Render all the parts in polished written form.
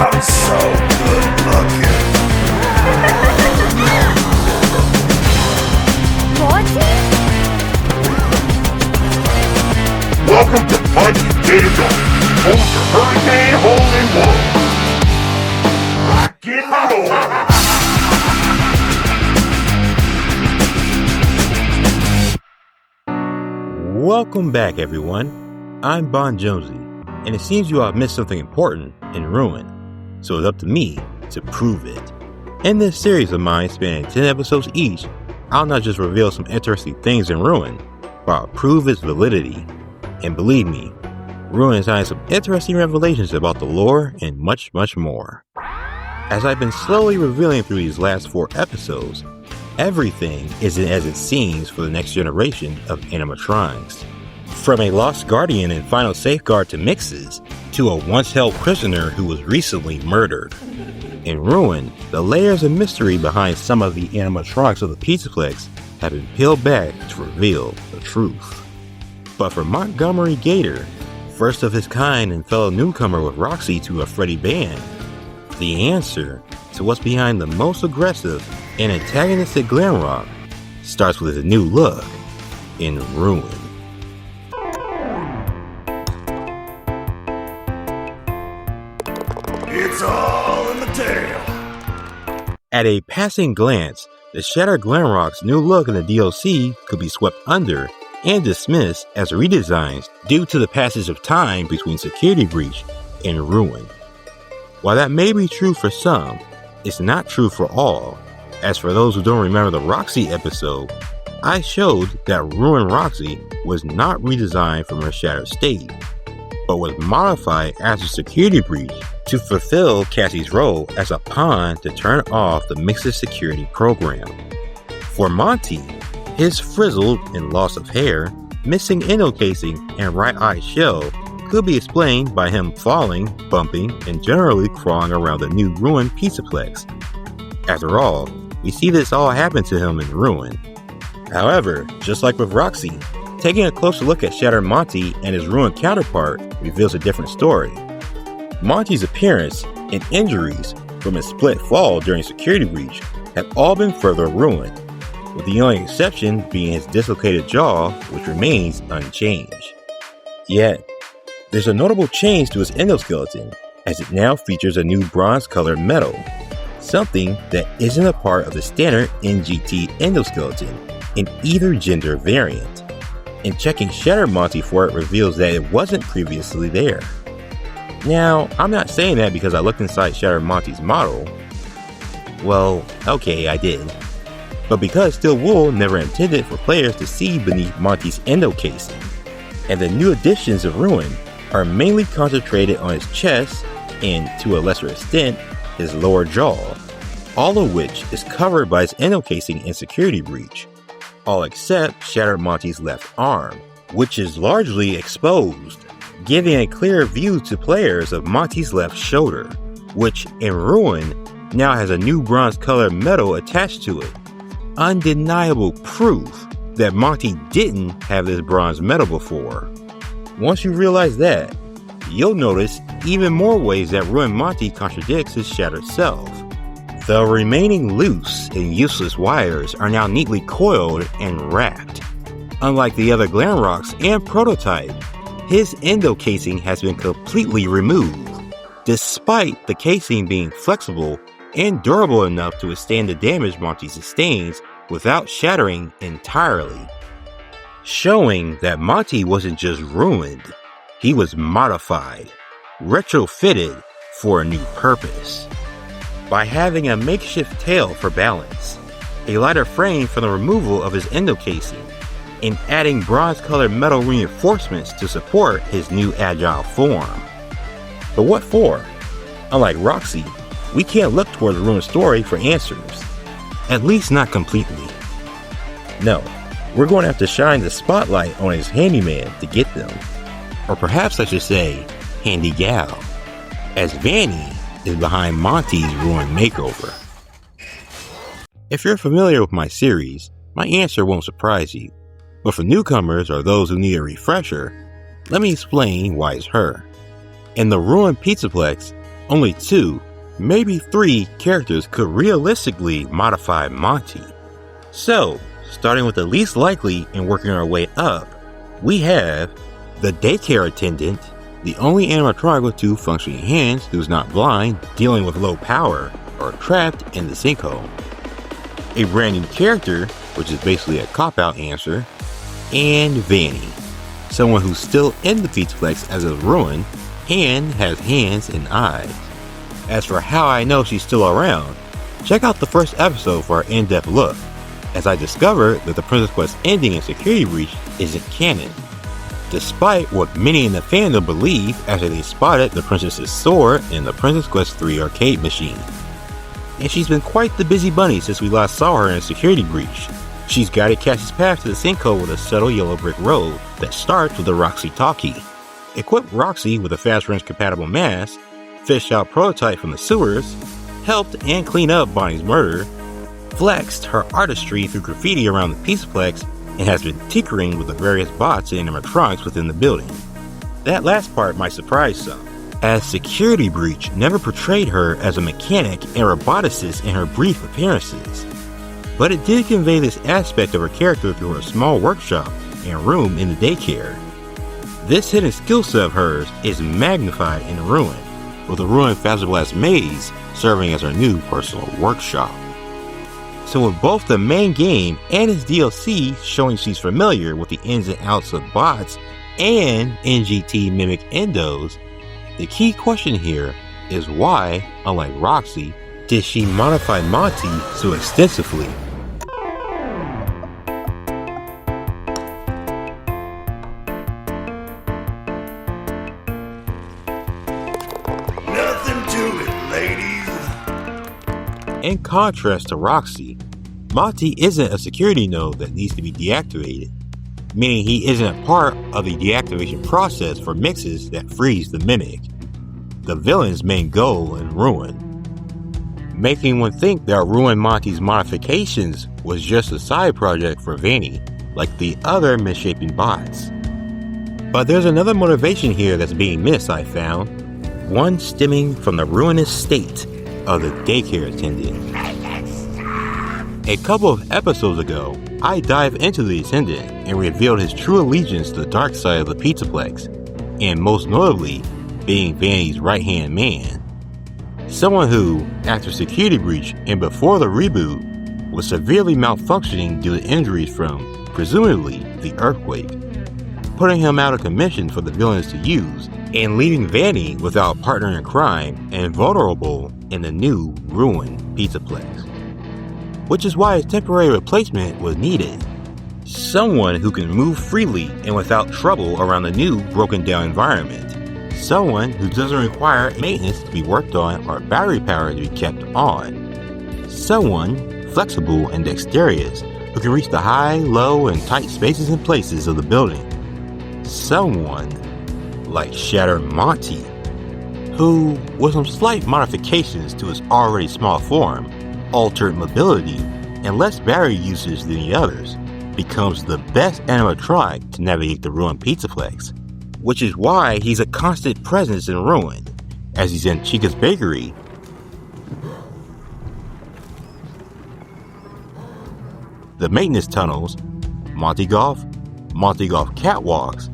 I'm so good looking. Monty? Welcome to Monty Gator, host of Hurricane Hole in One. Rock and roll. Welcome back, everyone. I'm Bon Jonesy, and it seems you all missed something important in Ruin, so it's up to me to prove it. In this series of mine spanning 10 episodes each, I'll not just reveal some interesting things in Ruin, but I'll prove its validity. And believe me, Ruin has some interesting revelations about the lore and much, much more. As I've been slowly revealing through these last 4 episodes, everything isn't as it seems for the next generation of animatronics. From a lost guardian and final safeguard to mixes, to a once-held prisoner who was recently murdered. In Ruin, the layers of mystery behind some of the animatronics of the Pizzaplex have been peeled back to reveal the truth. But for Montgomery Gator, first of his kind and fellow newcomer with Roxy to a Freddy band, the answer to what's behind the most aggressive and antagonistic glam rock starts with a new look in Ruin. It's all in the tail. At a passing glance, the Shattered Glamrock's new look in the DLC could be swept under and dismissed as redesigns due to the passage of time between Security Breach and Ruin. While that may be true for some, it's not true for all. As for those who don't remember the Roxy episode, I showed that Ruin Roxy was not redesigned from her shattered state, but was modified after Security Breach to fulfill Cassie's role as a pawn to turn off the Mix's security program. For Monty, his frizzled and loss of hair, missing endo casing, and right eye shell could be explained by him falling, bumping, and generally crawling around the new Ruin Pizzaplex. After all, we see this all happen to him in Ruin. However, just like with Roxy, taking a closer look at Shattered Monty and his Ruin counterpart reveals a different story. Monty's appearance and injuries from his split fall during Security Breach have all been further ruined, with the only exception being his dislocated jaw, which remains unchanged. Yet, there's a notable change to his endoskeleton, as it now features a new bronze-colored metal, something that isn't a part of the standard NGT endoskeleton in either gender variant. And checking Shattered Monty for it reveals that it wasn't previously there. Now, I'm not saying that because I looked inside Shattered Monty's model. Well, okay, I did. But because Steel Wool never intended for players to see beneath Monty's endo casing, and the new additions of Ruin are mainly concentrated on his chest and, to a lesser extent, his lower jaw, all of which is covered by his endo casing in Security Breach, all except Shattered Monty's left arm, which is largely exposed, giving a clear view to players of Monty's left shoulder, which in Ruin now has a new bronze-colored metal attached to it. Undeniable proof that Monty didn't have this bronze metal before. Once you realize that, you'll notice even more ways that Ruin Monty contradicts his shattered self. The remaining loose and useless wires are now neatly coiled and wrapped. Unlike the other Glamrocks and Prototype, his endo casing has been completely removed, despite the casing being flexible and durable enough to withstand the damage Monty sustains without shattering entirely. Showing that Monty wasn't just ruined, he was modified, retrofitted for a new purpose. By having a makeshift tail for balance, a lighter frame for the removal of his endo casing, and adding bronze-colored metal reinforcements to support his new agile form. But what for? Unlike Roxy, we can't look towards Ruin's story for answers. At least not completely. No, we're going to have to shine the spotlight on his handyman to get them. Or perhaps I should say, handy gal, as Vanny is behind Monty's Ruin makeover. If you're familiar with my series, my answer won't surprise you. But for newcomers or those who need a refresher, let me explain why it's her. In the Ruin Pizzaplex, only 2, maybe 3 characters could realistically modify Monty. So, starting with the least likely and working our way up, we have the daycare attendant, the only animatronic with 2 functioning hands who's not blind, dealing with low power, or trapped in the sinkhole. A brand new character, which is basically a cop-out answer, and Vanny, someone who's still in the Pizzaplex as a ruin and has hands and eyes. As for how I know she's still around, check out the first episode for our in-depth look, as I discovered that the Princess Quest ending in Security Breach isn't canon, despite what many in the fandom believe after they spotted the princess's sword in the Princess Quest 3 arcade machine. And she's been quite the busy bunny since we last saw her in Security Breach. She's guided Cassie's path to the sinkhole with a subtle yellow brick road that starts with the Roxy talkie. Equipped Roxy with a fast range compatible mask, fished out prototype from the sewers, helped and cleaned up Bonnie's murder, flexed her artistry through graffiti around the Pizzaplex, and has been tinkering with the various bots and animatronics within the building. That last part might surprise some, as Security Breach never portrayed her as a mechanic and roboticist in her brief appearances. But it did convey this aspect of her character through her small workshop and room in the daycare. This hidden skill set of hers is magnified in Ruin, with the Ruin Fazablast maze serving as her new personal workshop. So with both the main game and its DLC showing she's familiar with the ins and outs of bots and NGT mimic endos, the key question here is why, unlike Roxy, did she modify Monty so extensively? Nothing to it, ladies. In contrast to Roxy, Monty isn't a security node that needs to be deactivated, meaning he isn't a part of the deactivation process for mixes that freeze the mimic, the villain's main goal in Ruin, making one think that Ruin Monty's modifications was just a side project for Vanny, like the other misshapen bots. But there's another motivation here that's being missed, I found, one stemming from the ruinous state of the daycare attendant. A couple of episodes ago, I dived into the attendant and revealed his true allegiance to the dark side of the Pizzaplex, and most notably, being Vanny's right-hand man. Someone who, after Security Breach and before the reboot, was severely malfunctioning due to injuries from, presumably, the earthquake, putting him out of commission for the villains to use, and leaving Vanny without a partner in crime and vulnerable in the new Ruin Pizzaplex. Which is why a temporary replacement was needed. Someone who can move freely and without trouble around the new broken down environment. Someone who doesn't require maintenance to be worked on or battery power to be kept on. Someone flexible and dexterous who can reach the high, low, and tight spaces and places of the building. Someone like Shattered Monty, who, with some slight modifications to his already small form, altered mobility, and less battery usage than the others, becomes the best animatronic to navigate the Ruin Pizzaplex, which is why he's a constant presence in Ruin, as he's in Chica's Bakery, the maintenance tunnels, Monty Golf Catwalks,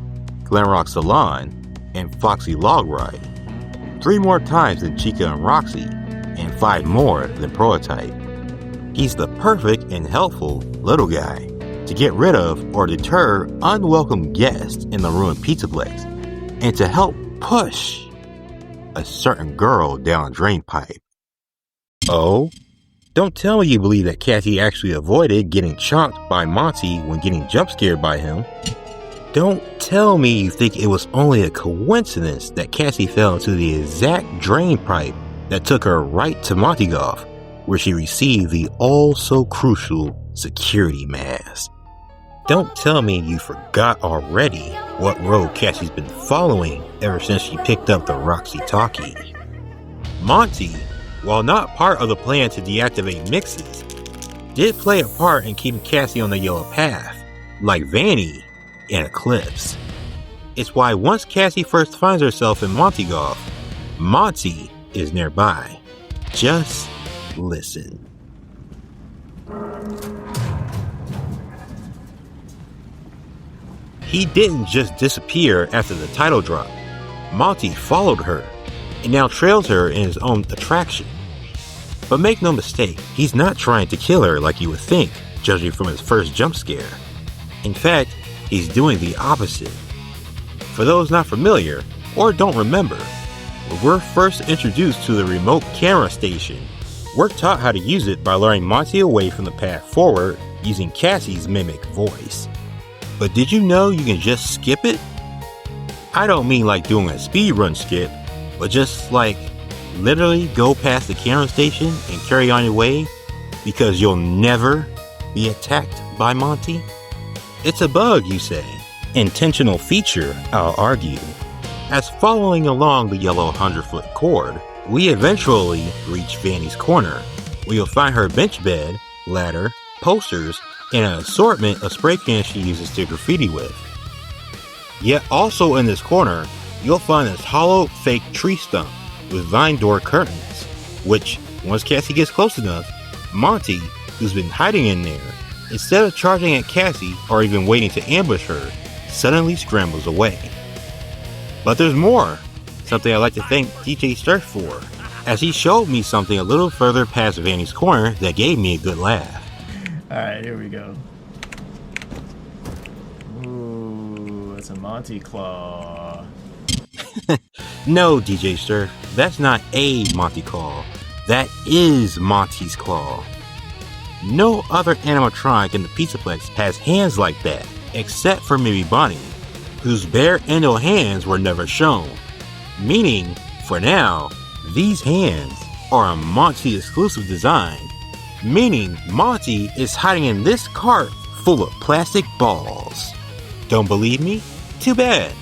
Glenrock Salon, and Foxy Log Ride, 3 more times than Chica and Roxy, and 5 more than Prototype. He's the perfect and helpful little guy to get rid of or deter unwelcome guests in the Ruined Pizzaplex, and to help push a certain girl down a drain pipe. Oh? Don't tell me you believe that Cassie actually avoided getting chomped by Monty when getting jump scared by him. Don't tell me you think it was only a coincidence that Cassie fell into the exact drain pipe that took her right to Monty Golf, where she received the all-so-crucial security mask. Don't tell me you forgot already what road Cassie's been following ever since she picked up the Roxy talkie. Monty, while not part of the plan to deactivate mixes, did play a part in keeping Cassie on the yellow path, like Vanny in Eclipse. It's why once Cassie first finds herself in Monty Golf, Monty is nearby. Just listen. He didn't just disappear after the title drop. Monty followed her and now trails her in his own attraction. But make no mistake, he's not trying to kill her like you would think, judging from his first jump scare. In fact, he's doing the opposite. For those not familiar or don't remember, when we're first introduced to the remote camera station, we're taught how to use it by luring Monty away from the path forward using Cassie's mimic voice. But did you know you can just skip it? I don't mean like doing a speedrun skip, but just like literally go past the camera station and carry on your way because you'll never be attacked by Monty? It's a bug, you say. Intentional feature, I'll argue. As following along the yellow 100-foot cord, we eventually reach Vanny's corner, where you'll find her bench bed, ladder, posters, and an assortment of spray cans she uses to graffiti with. Yet also in this corner, you'll find this hollow fake tree stump with vine door curtains, which, once Cassie gets close enough, Monty, who's been hiding in there, instead of charging at Cassie or even waiting to ambush her, suddenly scrambles away. But there's more, something I'd like to thank DJ Surf for, as he showed me something a little further past Vanny's corner that gave me a good laugh. Alright, here we go. Ooh, it's a Monty Claw. No, DJ Surf, that's not a Monty Claw. That is Monty's Claw. No other animatronic in the Pizzaplex has hands like that, except for maybe Bonnie, whose bare Endo hands were never shown. Meaning, for now, these hands are a Monty exclusive design. Meaning, Monty is hiding in this cart full of plastic balls. Don't believe me? Too bad.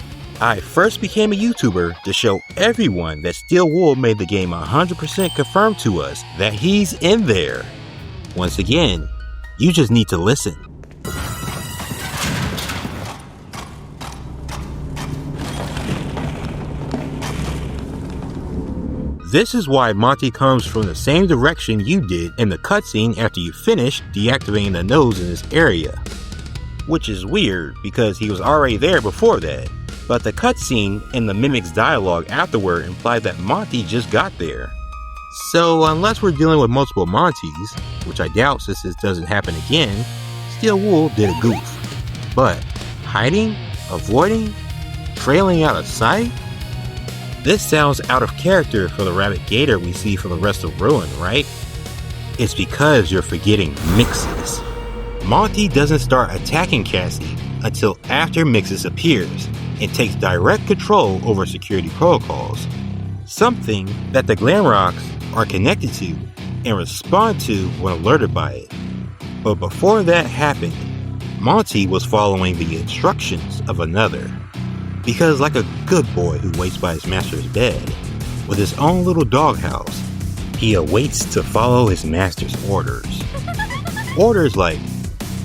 I first became a YouTuber to show everyone that Steel Wool made the game 100% confirm to us that he's in there. Once again, you just need to listen. This is why Monty comes from the same direction you did in the cutscene after you finished deactivating the nose in this area. Which is weird because he was already there before that, but the cutscene and the mimic's dialogue afterward implied that Monty just got there. So unless we're dealing with multiple Montys, which I doubt since this doesn't happen again, Steel Wool did a goof. But hiding, avoiding, trailing out of sight? This sounds out of character for the rabbit Gator we see for the rest of Ruin, right? It's because you're forgetting Mixes. Monty doesn't start attacking Cassie until after Mixes appears and takes direct control over security protocols, something that the Glamrocks are connected to and respond to when alerted by it. But before that happened, Monty was following the instructions of another. Because like a good boy who waits by his master's bed, with his own little doghouse, he awaits to follow his master's orders. Orders like,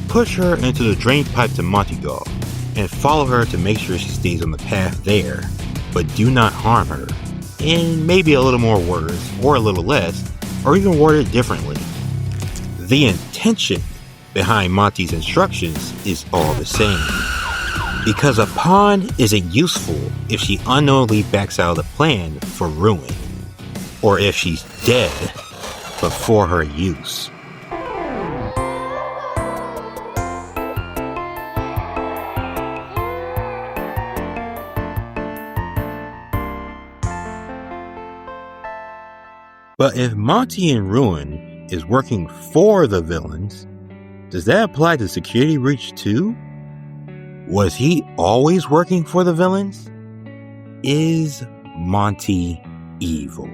push her into the drain pipe to Montygal, and follow her to make sure she stays on the path there, but do not harm her. And maybe a little more words, or a little less, or even worded differently. The intention behind Monty's instructions is all the same. Because a pawn isn't useful if she unknowingly backs out of the plan for Ruin, or if she's dead before her use. But if Monty in Ruin is working for the villains, does that apply to Security Breach too? Was he always working for the villains? Is Monty evil?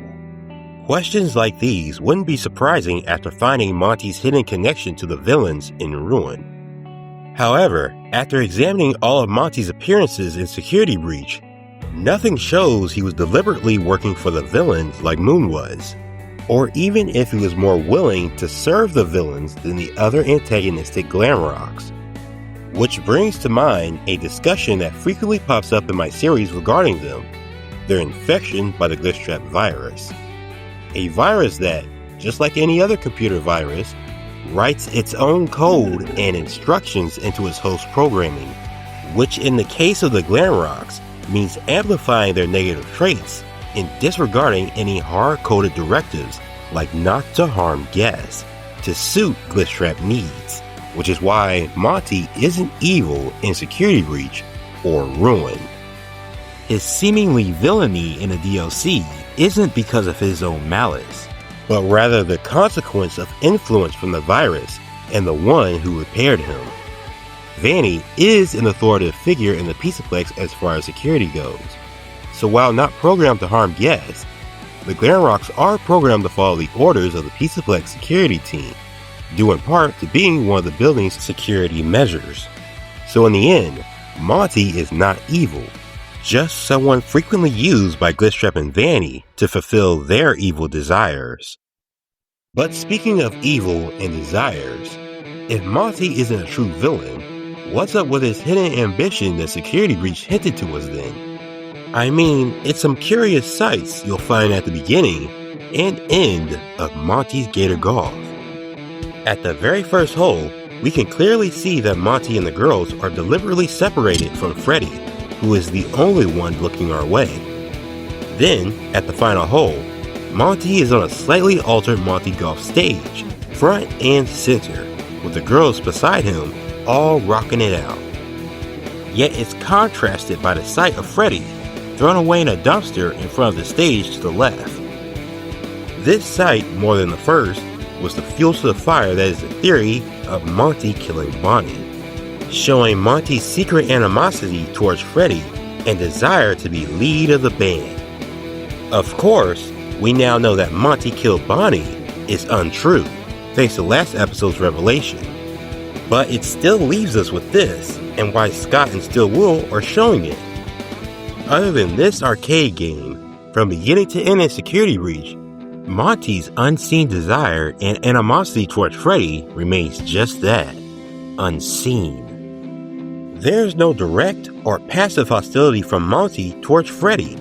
Questions like these wouldn't be surprising after finding Monty's hidden connection to the villains in Ruin. However, after examining all of Monty's appearances in Security Breach, nothing shows he was deliberately working for the villains like Moon was, or even if he was more willing to serve the villains than the other antagonistic Glamrocks. Which brings to mind a discussion that frequently pops up in my series regarding them, their infection by the Glitchtrap virus. a virus that, just like any other computer virus, writes its own code and instructions into its host programming, which in the case of the Glamrocs means amplifying their negative traits and disregarding any hard-coded directives like not to harm guests to suit Glitchtrap needs, which is why Monty isn't evil in Security Breach or Ruin. His seemingly villainy in the DLC isn't because of his own malice, but rather the consequence of influence from the virus and the one who repaired him. Vanny is an authoritative figure in the Pizzaplex as far as security goes, so while not programmed to harm guests, the Glamrocs are programmed to follow the orders of the Pizzaplex security team, due in part to being one of the building's security measures. So in the end, Monty is not evil, just someone frequently used by Glitchtrap and Vanny to fulfill their evil desires. But speaking of evil and desires, if Monty isn't a true villain, what's up with his hidden ambition that Security Breach hinted to us then? I mean, it's some curious sights you'll find at the beginning and end of Monty's Gator Golf. At the very first hole, we can clearly see that Monty and the girls are deliberately separated from Freddy, who is the only one looking our way. Then, at the final hole, Monty is on a slightly altered Monty Golf stage, front and center, with the girls beside him all rocking it out. Yet it's contrasted by the sight of Freddy thrown away in a dumpster in front of the stage to the left. This sight, more than the first, was the fuel to the fire that is the theory of Monty killing Bonnie, showing Monty's secret animosity towards Freddy and desire to be lead of the band. Of course, we now know that Monty killed Bonnie is untrue, thanks to last episode's revelation. But it still leaves us with this, and why Scott and Still Will are showing it. Other than this arcade game, from beginning to end in Security Breach, Monty's unseen desire and animosity towards Freddy remains just that, unseen. There's no direct or passive hostility from Monty towards Freddy,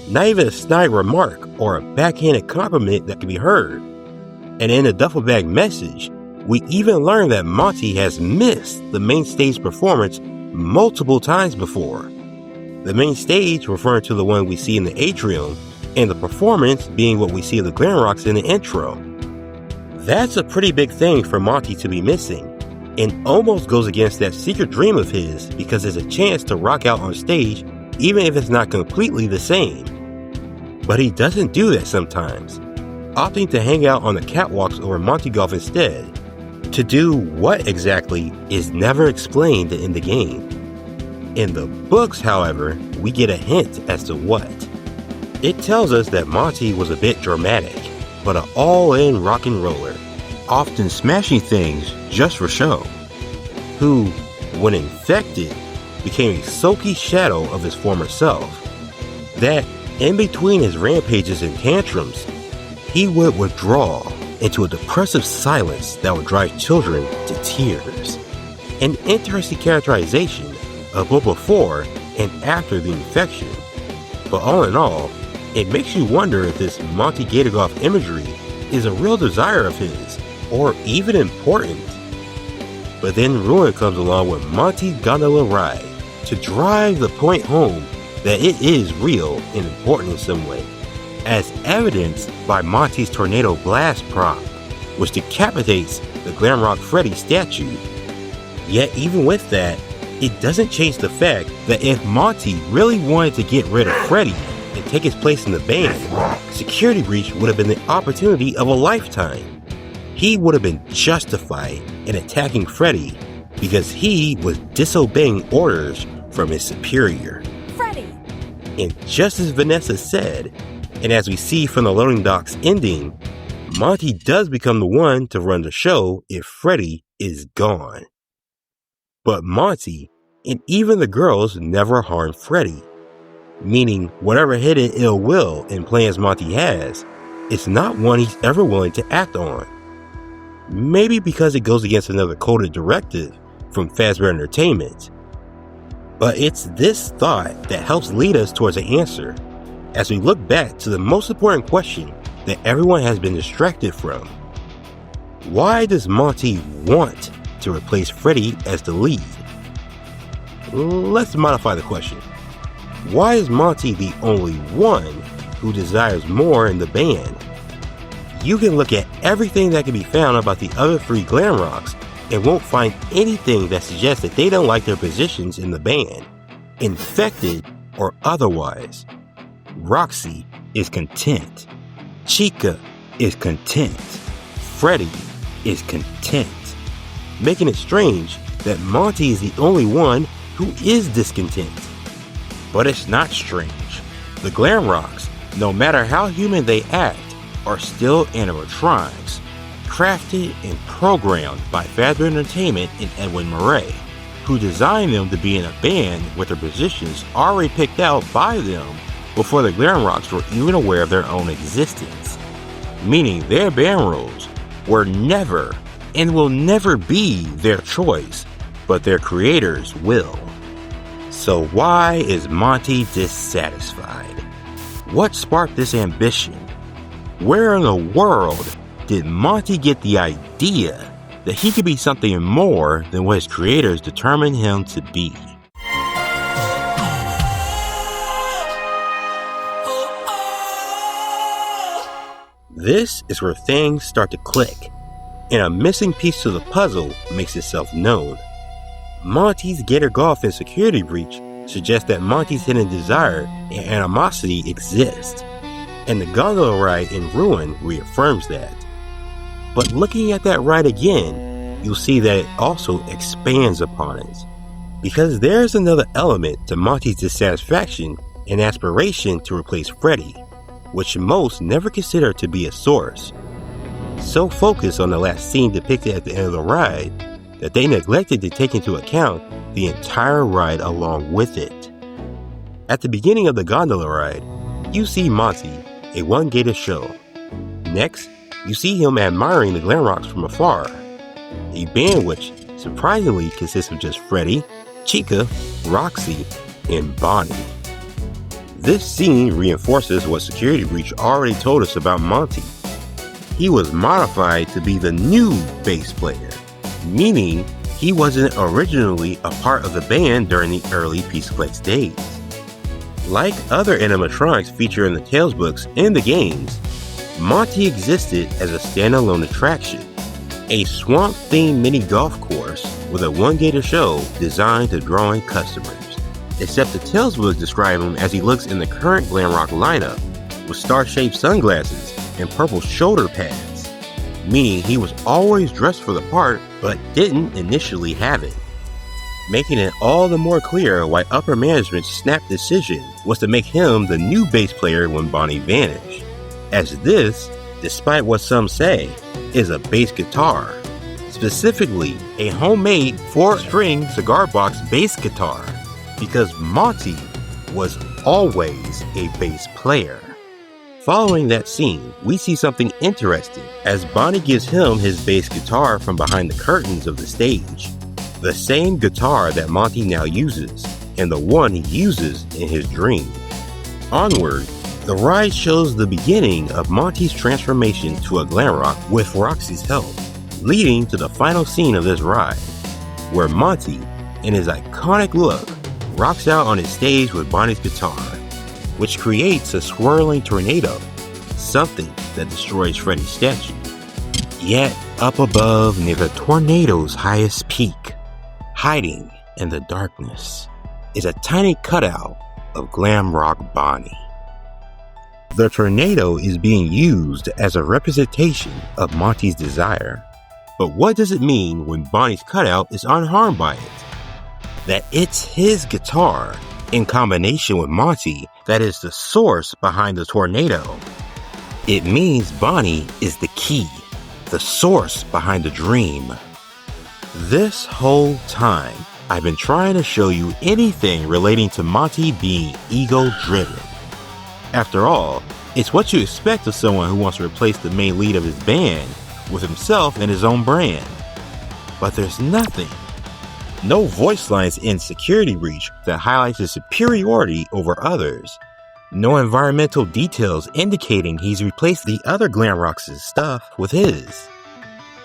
not even a snide remark or a backhanded compliment that can be heard. And in the duffel bag message, we even learn that Monty has missed the main stage performance multiple times before. The main stage referring to the one we see in the atrium, and the performance being what we see of the Glamrocs in the intro. That's a pretty big thing for Monty to be missing, and almost goes against that secret dream of his because it's a chance to rock out on stage even if it's not completely the same. But he doesn't do that sometimes, opting to hang out on the catwalks over Monty Golf instead. To do what exactly is never explained in the game. In the books, however, we get a hint as to what. It tells us that Monty was a bit dramatic, but an all-in rock and roller, often smashing things just for show, who, when infected, became a sulky shadow of his former self, that in between his rampages and tantrums, he would withdraw into a depressive silence that would drive children to tears. An interesting characterization of both before and after the infection, but all in all, it makes you wonder if this Monty Gator Golf imagery is a real desire of his, or even important. But then Ruin comes along with Monty's gondola ride to drive the point home that it is real and important in some way, as evidenced by Monty's tornado blast prop, which decapitates the Glamrock Freddy statue. Yet even with that, it doesn't change the fact that if Monty really wanted to get rid of Freddy and take his place in the band, Security Breach would have been the opportunity of a lifetime. He would have been justified in attacking Freddy because he was disobeying orders from his superior. Freddy! And just as Vanessa said, and as we see from the loading docks ending, Monty does become the one to run the show if Freddy is gone. But Monty, and even the girls, never harm Freddy. Meaning, whatever hidden ill will and plans Monty has, it's not one he's ever willing to act on. Maybe because it goes against another coded directive from Fazbear Entertainment. But it's this thought that helps lead us towards an answer, as we look back to the most important question that everyone has been distracted from. Why does Monty want to replace Freddy as the lead? Let's modify the question. Why is Monty the only one who desires more in the band? You can look at everything that can be found about the other 3 Glamrocks and won't find anything that suggests that they don't like their positions in the band, infected or otherwise. Roxy is content. Chica is content. Freddy is content, making it strange that Monty is the only one who is discontent. But it's not strange. The Glamrocks, no matter how human they act, are still animatronics, crafted and programmed by Fazbear Entertainment and Edwin Murray, who designed them to be in a band with their positions already picked out by them before the Glamrocks were even aware of their own existence, meaning their band roles were never and will never be their choice, but their creators will. So why is Monty dissatisfied? What sparked this ambition? Where in the world did Monty get the idea that he could be something more than what his creators determined him to be? This is where things start to click, and a missing piece to the puzzle makes itself known. Monty's Gator Golf and security breach suggest that Monty's hidden desire and animosity exist, and the gondola ride in Ruin reaffirms that. But looking at that ride again, you'll see that it also expands upon it, because there's another element to Monty's dissatisfaction and aspiration to replace Freddy, which most never consider to be a source. So focused on the last scene depicted at the end of the ride that they neglected to take into account the entire ride along with it. At the beginning of the gondola ride, you see Monty, a one-gator show. Next, you see him admiring the Glamrocks from afar, a band which surprisingly consists of just Freddy, Chica, Roxy, and Bonnie. This scene reinforces what Security Breach already told us about Monty. He was modified to be the new bass player, meaning he wasn't originally a part of the band during the early Pixelplex days. Like other animatronics featured in the Tagelz books and the games, Monty existed as a standalone attraction, a swamp-themed mini golf course with a one-gator show designed to draw in customers. Except the Tagelz books describe him as he looks in the current Glamrock lineup, with star-shaped sunglasses and purple shoulder pads, meaning he was always dressed for the part but didn't initially have it, making it all the more clear why upper management's snap decision was to make him the new bass player when Bonnie vanished, as this, despite what some say, is a bass guitar, specifically a homemade 4-string cigar box bass guitar, because Monty was always a bass player. Following that scene, we see something interesting as Bonnie gives him his bass guitar from behind the curtains of the stage. The same guitar that Monty now uses, and the one he uses in his dream. Onward, the ride shows the beginning of Monty's transformation to a Glamrock with Roxy's help, leading to the final scene of this ride, where Monty, in his iconic look, rocks out on his stage with Bonnie's guitar, which creates a swirling tornado, something that destroys Freddy's statue. Yet, up above near the tornado's highest peak, hiding in the darkness, is a tiny cutout of Glamrock Bonnie. The tornado is being used as a representation of Monty's desire. But what does it mean when Bonnie's cutout is unharmed by it? That it's his guitar, in combination with Monty, that is the source behind the tornado. It means Bonnie is the key, the source behind the dream. This whole time, I've been trying to show you anything relating to Monty being ego-driven. After all, it's what you expect of someone who wants to replace the main lead of his band with himself and his own brand. But there's nothing. No voice lines in Security Breach that highlights his superiority over others. No environmental details indicating he's replaced the other Glamrock's stuff with his.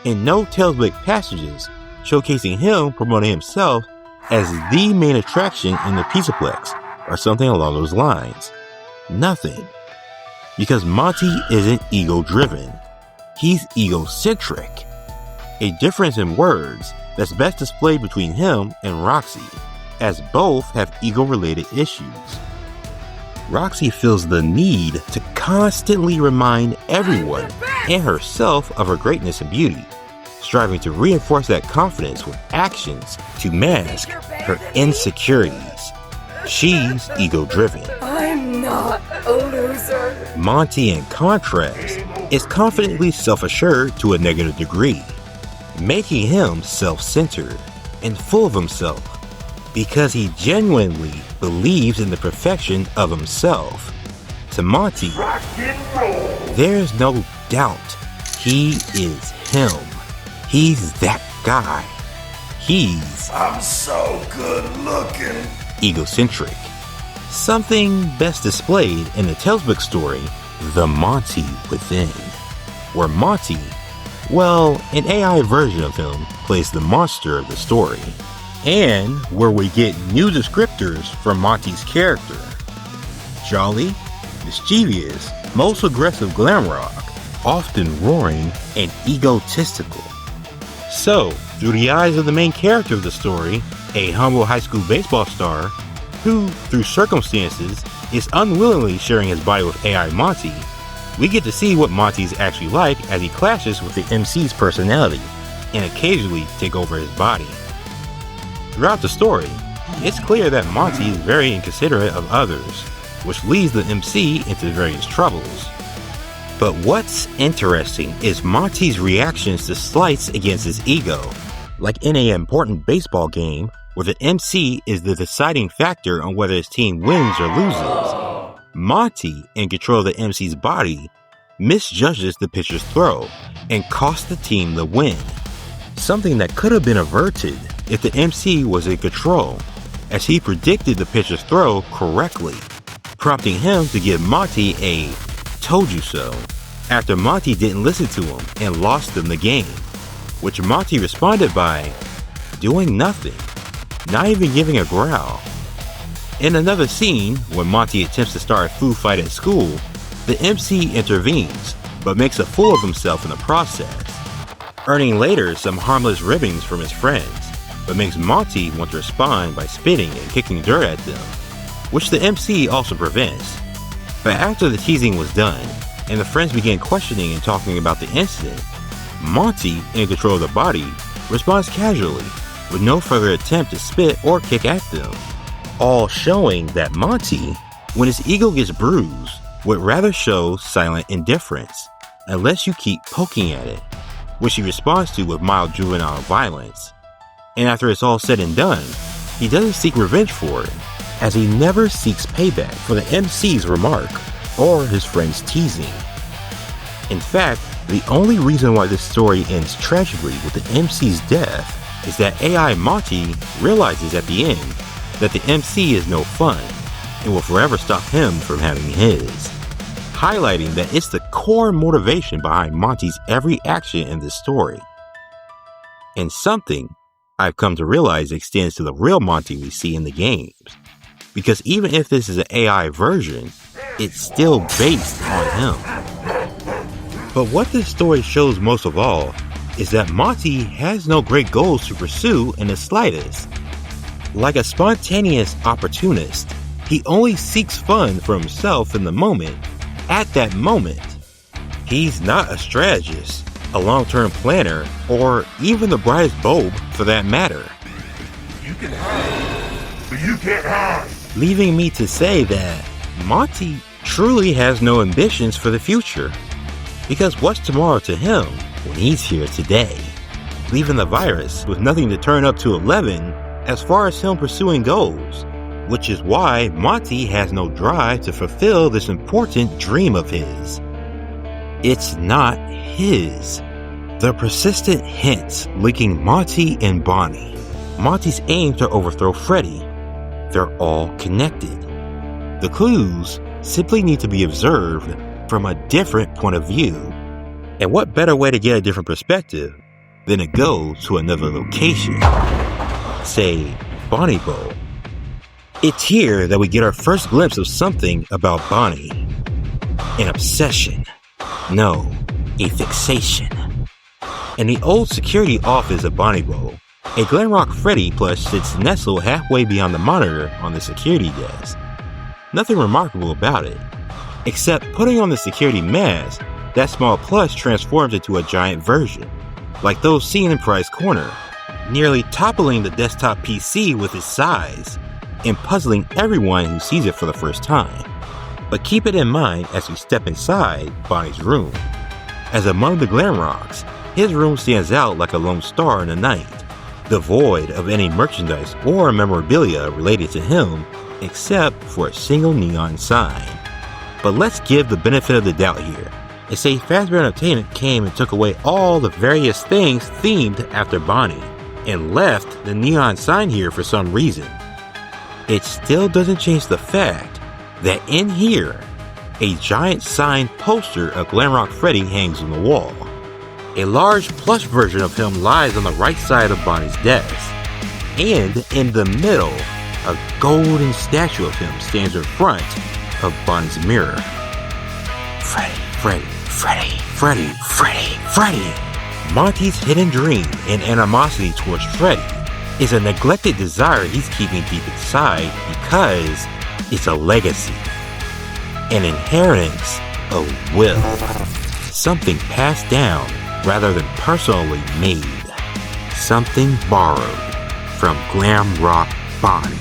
And no Tailsbig passages showcasing him promoting himself as the main attraction in the Pizzaplex or something along those lines. Nothing. Because Monty isn't ego-driven. He's egocentric. A difference in words that's best displayed between him and Roxy, as both have ego-related issues. Roxy feels the need to constantly remind everyone and herself of her greatness and beauty, striving to reinforce that confidence with actions to mask her insecurities. She's ego-driven. I'm not a loser. Monty, in contrast, is confidently self-assured to a negative degree, making him self-centered and full of himself because he genuinely believes in the perfection of himself. To Monty, there's no doubt he is him. He's that guy. He's I'm so good looking. egocentric. Something best displayed in the Tailsbig story, The Monty Within, where Monty, well, an AI version of him, plays the monster of the story, and where we get new descriptors for Monty's character. Jolly, mischievous, most aggressive Glamrock, often roaring and egotistical. So, through the eyes of the main character of the story, a humble high school baseball star, who, through circumstances, is unwillingly sharing his body with AI Monty, we get to see what Monty's actually like as he clashes with the MC's personality, and occasionally take over his body. Throughout the story, it's clear that Monty is very inconsiderate of others, which leads the MC into various troubles. But what's interesting is Monty's reactions to slights against his ego, like in an important baseball game where the MC is the deciding factor on whether his team wins or loses. Monty, in control of the MC's body, misjudges the pitcher's throw and costs the team the win, something that could have been averted if the MC was in control, as he predicted the pitcher's throw correctly, prompting him to give Monty a "told you so" after Monty didn't listen to him and lost them the game, which Monty responded by doing nothing, not even giving a growl. In another scene, when Monty attempts to start a food fight at school, the MC intervenes, but makes a fool of himself in the process, earning later some harmless ribbings from his friends, but makes Monty want to respond by spitting and kicking dirt at them, which the MC also prevents. But after the teasing was done, and the friends began questioning and talking about the incident, Monty, in control of the body, responds casually, with no further attempt to spit or kick at them, all showing that Monty, when his ego gets bruised, would rather show silent indifference, unless you keep poking at it, which he responds to with mild juvenile violence. And after it's all said and done, he doesn't seek revenge for it, as he never seeks payback for the MC's remark or his friend's teasing. In fact, the only reason why this story ends tragically with the MC's death is that AI Monty realizes at the end that the MC is no fun and will forever stop him from having his, highlighting that it's the core motivation behind Monty's every action in this story. And something I've come to realize extends to the real Monty we see in the games, because even if this is an AI version, it's still based on him. But what this story shows most of all is that Monty has no great goals to pursue in the slightest. Like a spontaneous opportunist, he only seeks fun for himself in the moment, at that moment. He's not a strategist, a long-term planner, or even the brightest bulb for that matter. You can hide, but you can't hide. Leaving me to say that Monty truly has no ambitions for the future. Because what's tomorrow to him when he's here today? Leaving the virus with nothing to turn up to 11 as far as him pursuing goals, which is why Monty has no drive to fulfill this important dream of his. It's not his. The persistent hints linking Monty and Bonnie, Monty's aim to overthrow Freddy, they're all connected. The clues simply need to be observed from a different point of view. And what better way to get a different perspective than to go to another location? Say, Bonnie Bowl. It's here that we get our first glimpse of something about Bonnie. An obsession. No, a fixation. In the old security office of Bonnie Bowl, a Glenrock Freddy plush sits nestled halfway beyond the monitor on the security desk. Nothing remarkable about it, except putting on the security mask, that small plush transforms into a giant version, like those seen in Price Corner, nearly toppling the desktop PC with its size, and puzzling everyone who sees it for the first time. But keep it in mind as we step inside Bonnie's room. As among the Glenrocks, his room stands out like a lone star in the night, devoid of any merchandise or memorabilia related to him except for a single neon sign. But let's give the benefit of the doubt here and say Fazbear Entertainment came and took away all the various things themed after Bonnie and left the neon sign here for some reason. It still doesn't change the fact that in here, a giant signed poster of Glenrock Freddy hangs on the wall. A large plush version of him lies on the right side of Bonnie's desk, and in the middle, a golden statue of him stands in front of Bonnie's mirror. Freddy, Freddy, Freddy, Freddy, Freddy, Freddy. Monty's hidden dream and animosity towards Freddy is a neglected desire he's keeping deep inside because it's a legacy, an inheritance, a will, something passed down rather than personally made, something borrowed from Glam Rock Bonnie.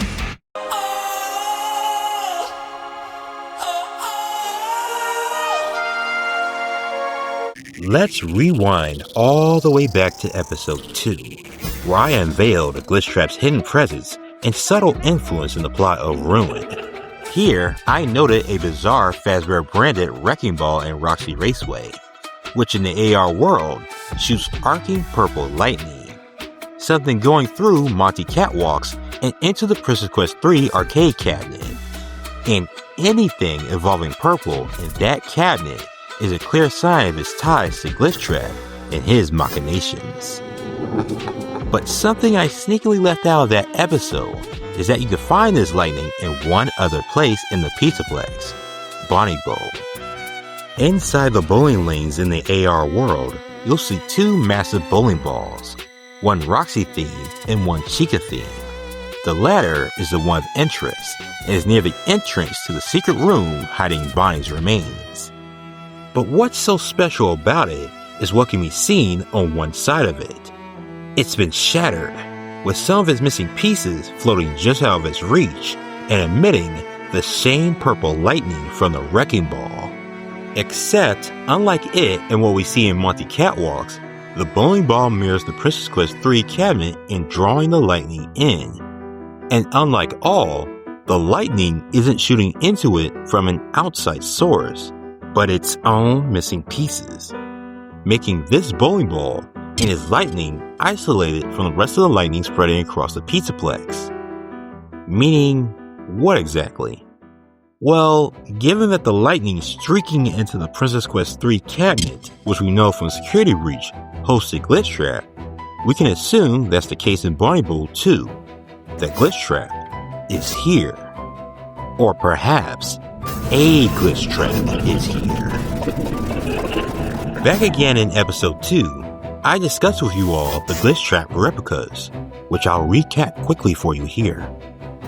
Let's rewind all the way back to episode 2, where I unveiled Glitchtrap's hidden presence and subtle influence in the plot of Ruin. Here, I noted a bizarre Fazbear branded wrecking ball in Roxy Raceway, which in the AR world shoots arcing purple lightning, something going through Monty catwalks and into the Princess Quest 3 arcade cabinet. And anything involving purple in that cabinet is a clear sign of his ties to Glitchtrap and his machinations. But something I sneakily left out of that episode is that you can find this lightning in one other place in the Pizzaplex, Bonnie Bowl. Inside the bowling lanes in the AR world, you'll see two massive bowling balls, one Roxy themed and one Chica themed. The latter is the one of interest and is near the entrance to the secret room hiding Bonnie's remains. But what's so special about it is what can be seen on one side of it. It's been shattered, with some of its missing pieces floating just out of its reach and emitting the same purple lightning from the wrecking ball. Except, unlike it and what we see in Monty Catwalks, the bowling ball mirrors the Princess Quest 3 cabinet in drawing the lightning in. And unlike all, the lightning isn't shooting into it from an outside source, but its own missing pieces, making this bowling ball and its lightning isolated from the rest of the lightning spreading across the Pizzaplex. Meaning, what exactly? Well, given that the lightning streaking into the Princess Quest 3 cabinet, which we know from Security Breach, hosted Glitchtrap, we can assume that's the case in Bonnie Bowl too, that Glitchtrap is here. Or perhaps, a Glitchtrap is here. Back again in episode 2, I discussed with you all the Glitchtrap replicas, which I'll recap quickly for you here.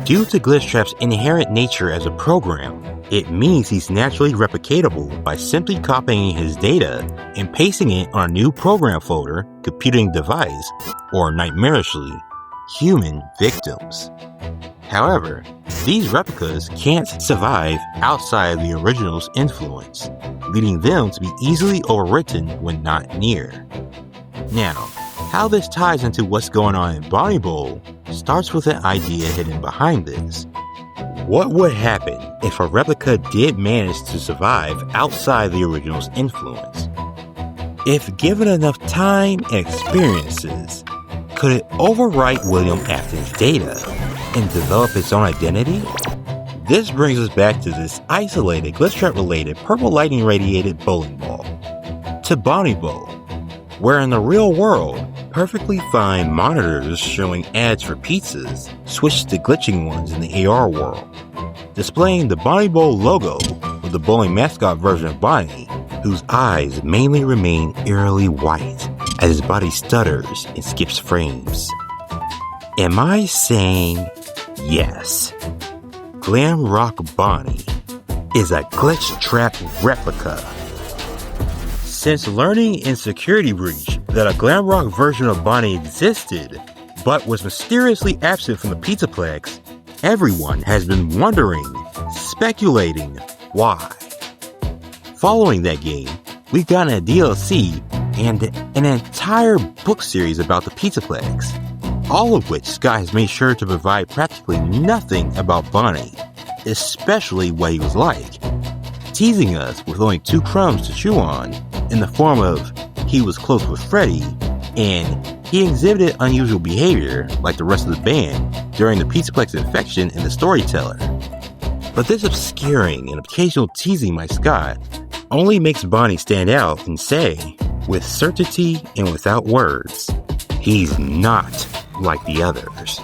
Due to Glitchtrap's inherent nature as a program, it means he's naturally replicatable by simply copying his data and pasting it on a new program folder, computing device, or nightmarishly, human victims. However, these replicas can't survive outside the original's influence, leading them to be easily overwritten when not near. Now, how this ties into what's going on in Bonnie Bowl starts with an idea hidden behind this. What would happen if a replica did manage to survive outside the original's influence? If given enough time and experiences, could it overwrite William Afton's data and develop its own identity? This brings us back to this isolated, Glitchtrap-related, purple lightning-radiated bowling ball. To Bonnie Bowl, where in the real world, perfectly fine monitors showing ads for pizzas switch to glitching ones in the AR world, displaying the Bonnie Bowl logo with the bowling mascot version of Bonnie, whose eyes mainly remain eerily white as his body stutters and skips frames. Am I saying yes? Glam Rock Bonnie is a Glitchtrap replica. Since learning in Security Breach that a Glam Rock version of Bonnie existed, but was mysteriously absent from the Pizzaplex, everyone has been wondering, speculating, why. Following that game, we've gotten a DLC and an entire book series about the Pizzaplex, all of which Scott has made sure to provide practically nothing about Bonnie, especially what he was like, teasing us with only 2 crumbs to chew on in the form of he was close with Freddy and he exhibited unusual behavior like the rest of the band during the Pizzaplex infection in The Storyteller. But this obscuring and occasional teasing by Scott only makes Bonnie stand out and say, with certainty and without words, he's not like the others.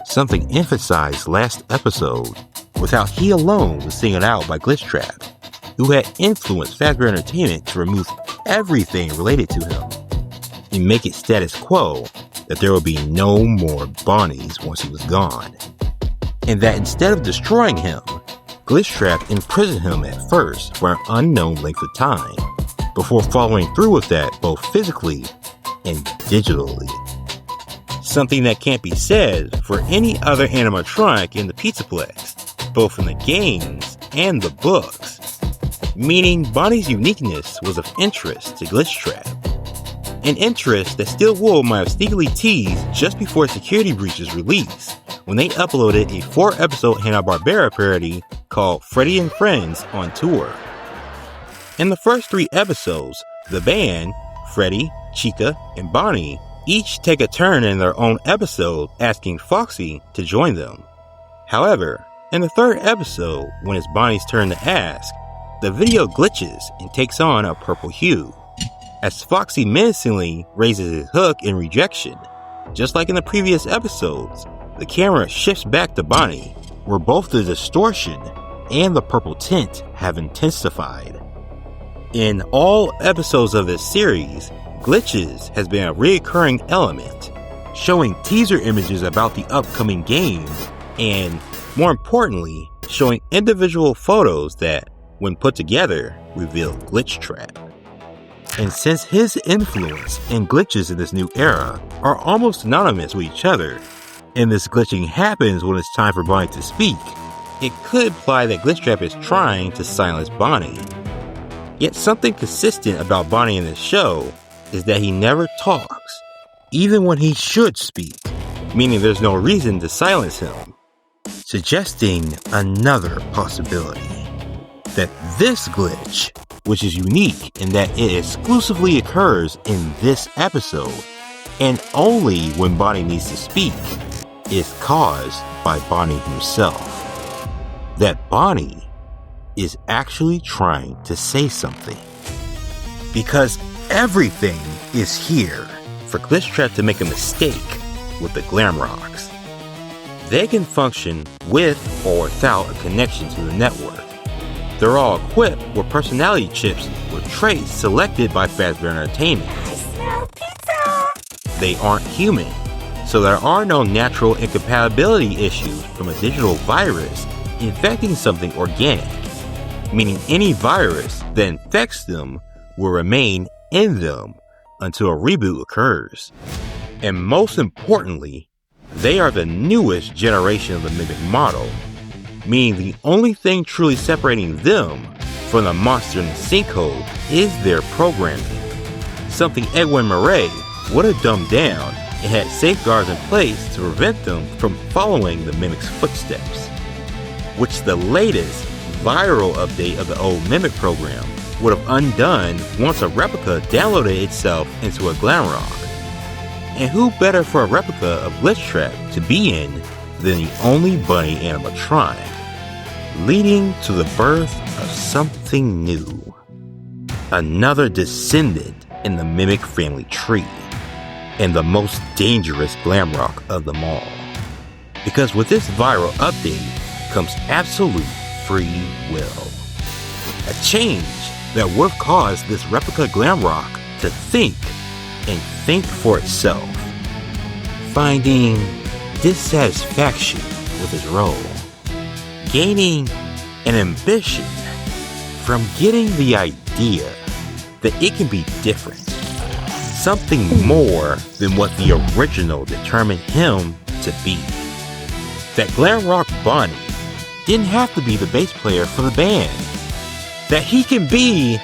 Something emphasized last episode with how he alone was singled out by Glitchtrap, who had influenced Fazbear Entertainment to remove everything related to him and make it status quo that there would be no more Bonnies once he was gone. And that instead of destroying him, Glitchtrap imprisoned him at first for an unknown length of time, before following through with that both physically and digitally. Something that can't be said for any other animatronic in the Pizzaplex, both in the games and the books, meaning Bonnie's uniqueness was of interest to Glitchtrap. An interest that Still Wool might have sneakily teased just before Security Breach's release, when they uploaded a 4-episode Hanna-Barbera parody called Freddy and Friends on Tour. In the first 3 episodes, the band, Freddy, Chica, and Bonnie each take a turn in their own episode asking Foxy to join them. However, in the 3rd episode, when it's Bonnie's turn to ask, the video glitches and takes on a purple hue, as Foxy menacingly raises his hook in rejection. Just like in the previous episodes, the camera shifts back to Bonnie, where both the distortion and the purple tint have intensified. In all episodes of this series, glitches has been a recurring element, showing teaser images about the upcoming game, and, more importantly, showing individual photos that, when put together, reveal Glitchtrap. And since his influence and glitches in this new era are almost synonymous with each other, and this glitching happens when it's time for Bonnie to speak, it could imply that Glitchtrap is trying to silence Bonnie. Yet something consistent about Bonnie in this show is that he never talks, even when he should speak, meaning there's no reason to silence him, suggesting another possibility. That this glitch, which is unique in that it exclusively occurs in this episode, and only when Bonnie needs to speak, is caused by Bonnie himself. That Bonnie is actually trying to say something. Because everything is here for Glitchtrap to make a mistake with the Glamrocks. They can function with or without a connection to the network. They're all equipped with personality chips with traits selected by Fazbear Entertainment. I smell pizza! They aren't human, so there are no natural incompatibility issues from a digital virus infecting something organic, meaning any virus that infects them will remain in them until a reboot occurs. And most importantly, they are the newest generation of the Mimic model, meaning the only thing truly separating them from the monster in the sinkhole is their programming, something Edwin Murray would have dumbed down and had safeguards in place to prevent them from following the Mimic's footsteps, which the latest viral update of the old Mimic program would have undone once a replica downloaded itself into a Glamrock. And who better for a replica of Glitchtrap to be in than the only bunny animatronic, leading to the birth of something new. Another descendant in the Mimic family tree, and the most dangerous Glamrock of them all. Because with this viral update comes absolute free will. A change that would have caused this replica Glamrock to think and think for itself, finding dissatisfaction with his role, gaining an ambition from getting the idea that it can be different, something more than what the original determined him to be. That Glamrock Bonnie didn't have to be the bass player for the band, that he can be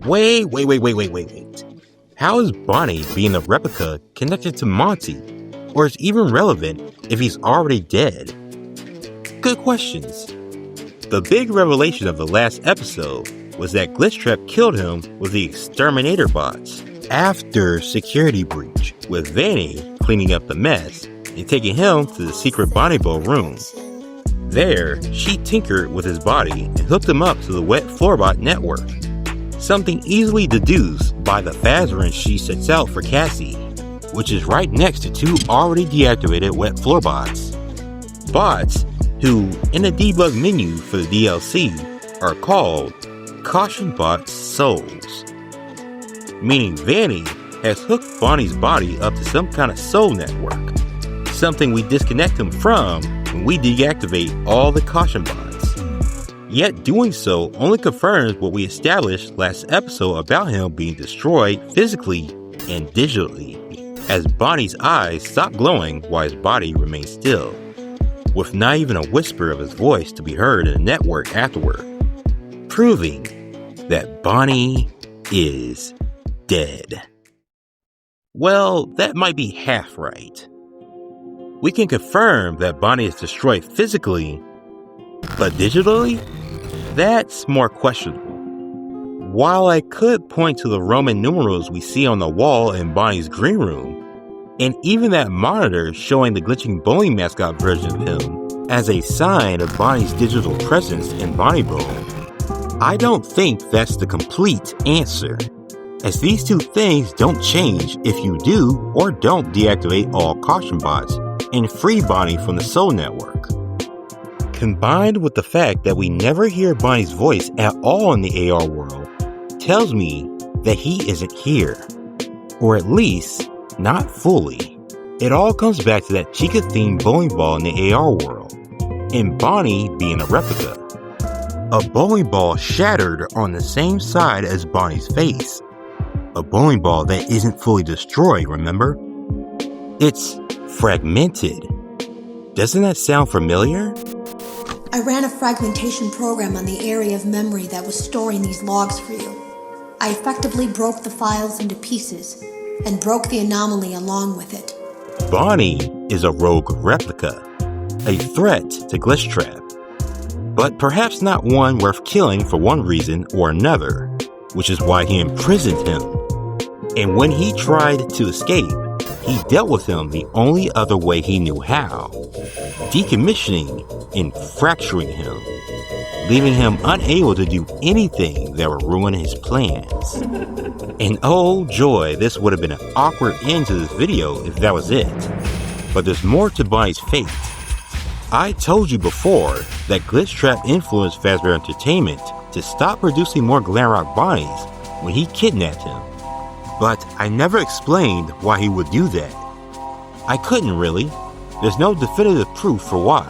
Wait. How is Bonnie being a replica connected to Monty? Or is even relevant if he's already dead? Good questions. The big revelation of the last episode was that Glitchtrap killed him with the exterminator bots after security breach, with Vanny cleaning up the mess and taking him to the secret Bonnie Bowl room. There, she tinkered with his body and hooked him up to the wet floorbot network, something easily deduced by the Phasrun she sets out for Cassie, which is right next to two already deactivated wet floorbots. Bots who, in the debug menu for the DLC, are called Caution Bot Souls, meaning Vanny has hooked Bonnie's body up to some kind of soul network, something we disconnect him from when we deactivate all the Caution Bots. Yet doing so only confirms what we established last episode about him being destroyed physically and digitally, as Bonnie's eyes stop glowing while his body remains still, with not even a whisper of his voice to be heard in the network afterward, proving that Bonnie is dead. Well, that might be half right. We can confirm that Bonnie is destroyed physically, but digitally? That's more questionable. While I could point to the Roman numerals we see on the wall in Bonnie's green room, and even that monitor showing the glitching bowling mascot version of him as a sign of Bonnie's digital presence in Bonnie Bowl, I don't think that's the complete answer, as these two things don't change if you do or don't deactivate all Caution Bots and free Bonnie from the Soul Network. Combined with the fact that we never hear Bonnie's voice at all in the AR world, tells me that he isn't here. Or at least, not fully. It all comes back to that Chica-themed bowling ball in the AR world, and Bonnie being a replica. A bowling ball shattered on the same side as Bonnie's face. A bowling ball that isn't fully destroyed, remember? It's fragmented. Doesn't that sound familiar? I ran a fragmentation program on the area of memory that was storing these logs for you. I effectively broke the files into pieces and broke the anomaly along with it. Bonnie is a rogue replica, a threat to Glitchtrap, but perhaps not one worth killing for one reason or another, which is why he imprisoned him. And when he tried to escape, he dealt with him the only other way he knew how, decommissioning and fracturing him, leaving him unable to do anything that would ruin his plans. And oh joy, this would have been an awkward end to this video if that was it. But there's more to Bonnie's fate. I told you before that Glitchtrap influenced Fazbear Entertainment to stop producing more Glamrock Bonnies when he kidnapped him. But I never explained why he would do that. I couldn't really. There's no definitive proof for why.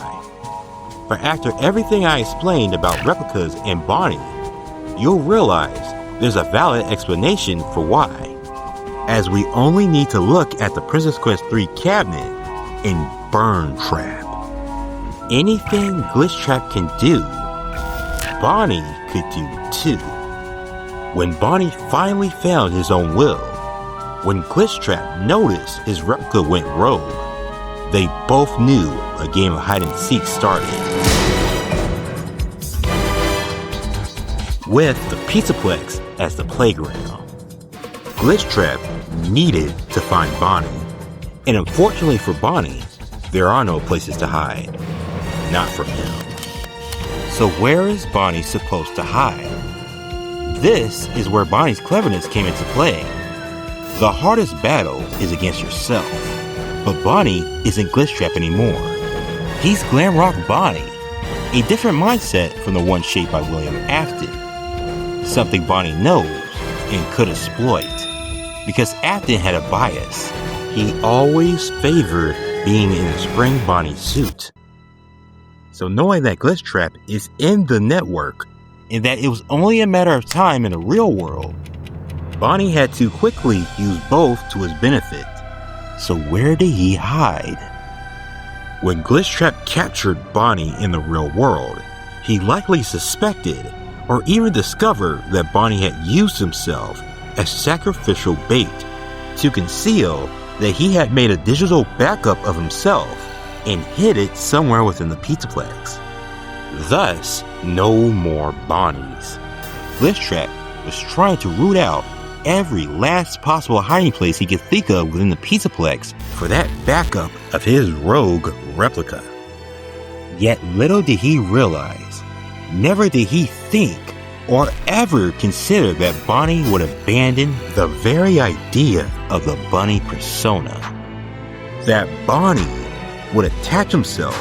But after everything I explained about replicas and Bonnie, you'll realize there's a valid explanation for why. As we only need to look at the Princess Quest 3 cabinet and Burn Trap. Anything Glitchtrap can do, Bonnie could do too. When Bonnie finally found his own will, when Glitchtrap noticed his replica went rogue, they both knew a game of hide and seek started. With the Pizzaplex as the playground. Glitchtrap needed to find Bonnie. And unfortunately for Bonnie, there are no places to hide. Not from him. So where is Bonnie supposed to hide? This is where Bonnie's cleverness came into play. The hardest battle is against yourself. But Bonnie isn't Glitchtrap anymore. He's Glamrock Bonnie, a different mindset from the one shaped by William Afton. Something Bonnie knows and could exploit. Because Afton had a bias. He always favored being in the Spring Bonnie suit. So knowing that Glitchtrap is in the network, and that it was only a matter of time in the real world, Bonnie had to quickly use both to his benefit. So where did he hide? When Glitchtrap captured Bonnie in the real world, he likely suspected or even discovered that Bonnie had used himself as sacrificial bait to conceal that he had made a digital backup of himself and hid it somewhere within the Pizzaplex. Thus, no more Bonnies. Glitchtrap was trying to root out every last possible hiding place he could think of within the Pizzaplex for that backup of his rogue replica. Yet little did he realize, never did he think or ever consider that Bonnie would abandon the very idea of the bunny persona. That Bonnie would attach himself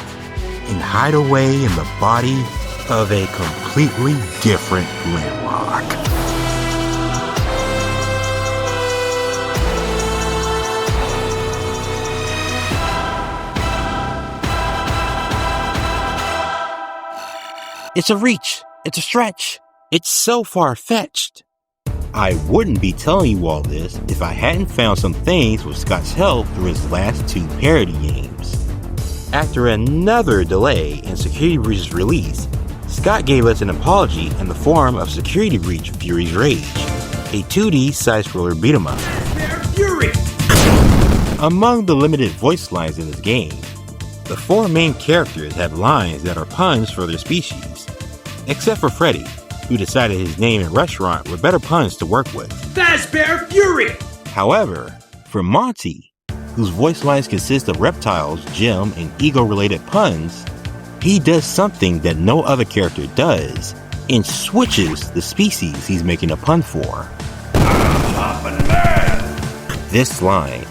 and hide away in the body of a completely different Glamrock. It's a reach. It's a stretch. It's so far-fetched. I wouldn't be telling you all this if I hadn't found some things with Scott's help through his last 2 parody games. After another delay in Security Breach's release, Scott gave us an apology in the form of Security Breach Fury's Rage, a 2D side-scroller beat-em-up. Fury! Among the limited voice lines in this game, the 4 main characters have lines that are puns for their species, except for Freddy, who decided his name and restaurant were better puns to work with. Fazbear Fury! However, for Monty, whose voice lines consist of reptiles, gem, and ego-related puns, he does something that no other character does, and switches the species he's making a pun for. This line.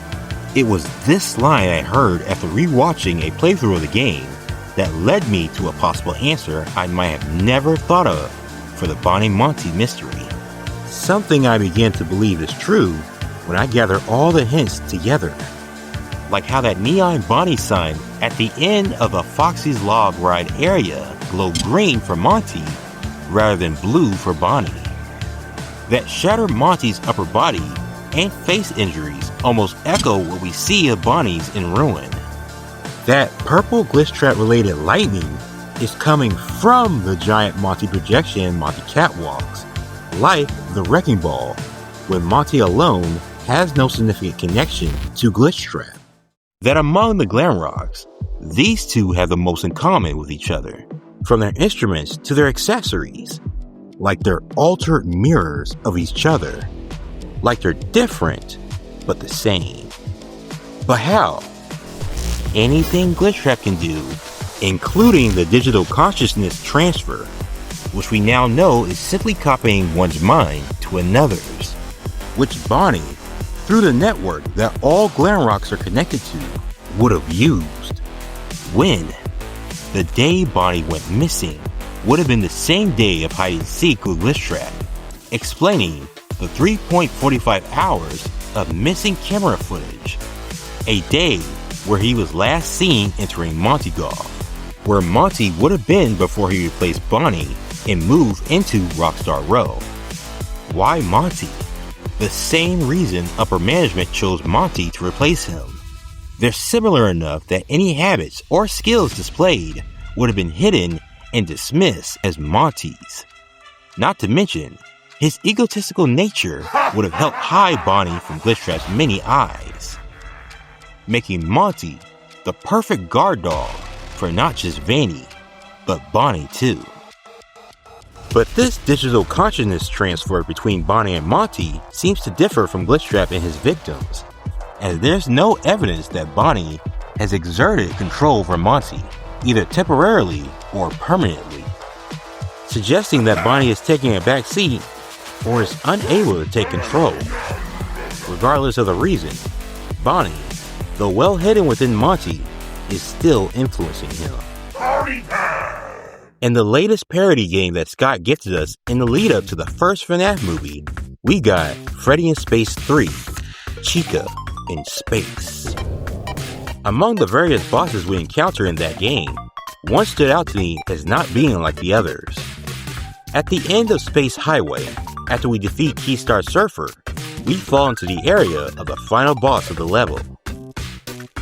It was this line I heard after rewatching a playthrough of the game that led me to a possible answer I might have never thought of for the Bonnie Monty mystery. Something I began to believe is true when I gather all the hints together. Like how that neon Bonnie sign at the end of a Foxy's Log ride area glowed green for Monty rather than blue for Bonnie. That shattered Monty's upper body and face injuries almost echo what we see of Bonnie's in ruin. That purple Glitchtrap related lightning is coming from the giant Monty projection Monty catwalks, like the Wrecking Ball, when Monty alone has no significant connection to Glitchtrap. That among the Glamrocks, these two have the most in common with each other, from their instruments to their accessories, like they're altered mirrors of each other, like they're different, but the same. But how? Anything Glitchtrap can do, including the digital consciousness transfer, which we now know is simply copying one's mind to another's, which Bonnie, through the network that all Glamrocks are connected to, would have used. When? The day Bonnie went missing would have been the same day of hide-and-seek with Glitchtrap, explaining the 3.45 hours of missing camera footage, a day where he was last seen entering Monty Golf, where Monty would have been before he replaced Bonnie and moved into Rockstar Row. Why Monty? The same reason upper management chose Monty to replace him. They're similar enough that any habits or skills displayed would have been hidden and dismissed as Monty's. Not to mention, his egotistical nature would have helped hide Bonnie from Glitchtrap's many eyes, making Monty the perfect guard dog for not just Vanny, but Bonnie too. But this digital consciousness transfer between Bonnie and Monty seems to differ from Glitchtrap and his victims, as there's no evidence that Bonnie has exerted control over Monty, either temporarily or permanently, suggesting that Bonnie is taking a back seat or is unable to take control. Regardless of the reason, Bonnie, though well hidden within Monty, is still influencing him. Party time! In the latest parody game that Scott gifted us in the lead up to the first FNaF movie, we got Freddy in Space 3, Chica in Space. Among the various bosses we encounter in that game, one stood out to me as not being like the others. At the end of Space Highway, after we defeat Keystar Surfer, we fall into the area of the final boss of the level.